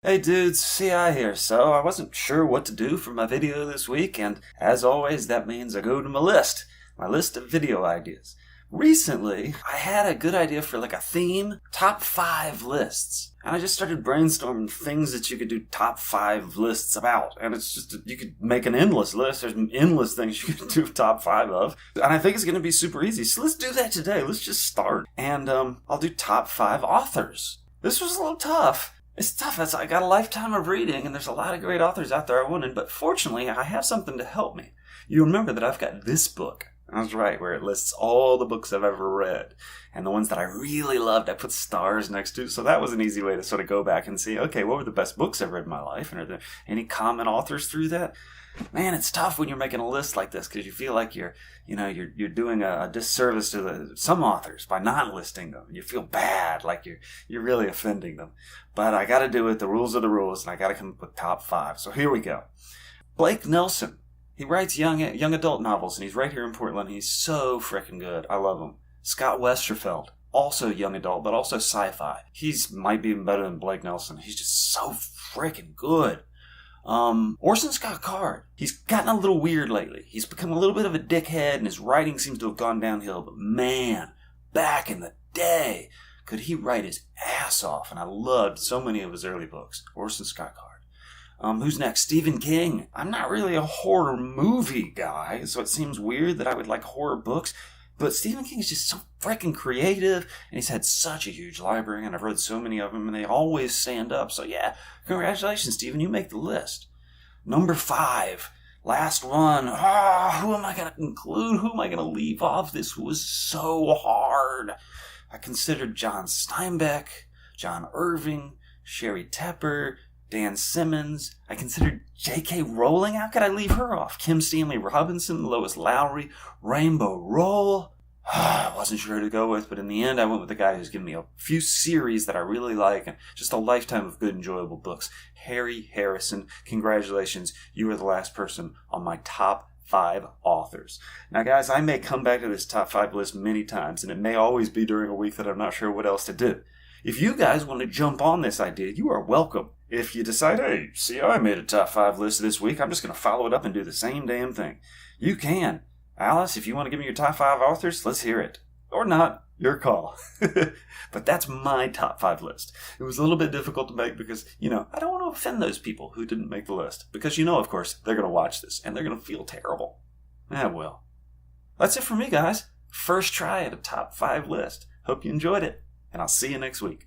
Hey dudes, CI here. So I wasn't sure what to do for my video this week, and as always, that means I go to my list of video ideas. Recently, I had a good idea for like a theme, top 5 lists. And I just started brainstorming things that you could do top 5 lists about. And it's just, you could make an endless list. There's endless things you could do top 5 of. And I think it's going to be super easy. So let's do that today. Let's just start. And I'll do top 5 authors. This was a little tough. It's tough. I got a lifetime of reading, and there's a lot of great authors out there I wanted, but fortunately, I have something to help me. You remember that I've got this book. I was right, where it lists all the books I've ever read. And the ones that I really loved, I put stars next to. So that was an easy way to sort of go back and see, okay, what were the best books I've read in my life? And are there any common authors through that? Man, it's tough when you're making a list like this because you feel like you're doing a disservice to some authors by not listing them. You feel bad, like you're really offending them. But I got to do it. The rules are the rules, and I got to come up with top 5. So here we go. Blake Nelson. He writes young adult novels, and he's right here in Portland. He's so freaking good. I love him. Scott Westerfeld. Also young adult, but also sci-fi. He's might be even better than Blake Nelson. He's just so freaking good. Orson Scott Card. He's gotten a little weird lately. He's become a little bit of a dickhead, and his writing seems to have gone downhill. But man, back in the day, could he write his ass off? And I loved so many of his early books. Orson Scott Card. Who's next? Stephen King. I'm not really a horror movie guy, so it seems weird that I would like horror books. But Stephen King is just so freaking creative, and he's had such a huge library, and I've read so many of them, and they always stand up. So yeah, congratulations, Stephen, you make the list. Number 5, last one. Who am I going to include? Who am I going to leave off? This was so hard. I considered John Steinbeck, John Irving, Sherry Tepper, Dan Simmons. I considered J.K. Rowling. How could I leave her off? Kim Stanley Robinson, Lois Lowry, Rainbow Rowell. I wasn't sure who to go with, but in the end, I went with the guy who's given me a few series that I really like and just a lifetime of good, enjoyable books. Harry Harrison. Congratulations. You were the last person on my top 5 authors. Now, guys, I may come back to this top 5 list many times, and it may always be during a week that I'm not sure what else to do. If you guys want to jump on this idea, you are welcome. If you decide, hey, see, I made a top 5 list this week, I'm just going to follow it up and do the same damn thing. You can. Alice, if you want to give me your top 5 authors, let's hear it. Or not, your call. But that's my top 5 list. It was a little bit difficult to make because, I don't want to offend those people who didn't make the list. Because, of course, they're going to watch this and they're going to feel terrible. Well. That's it for me, guys. First try at a top 5 list. Hope you enjoyed it. And I'll see you next week.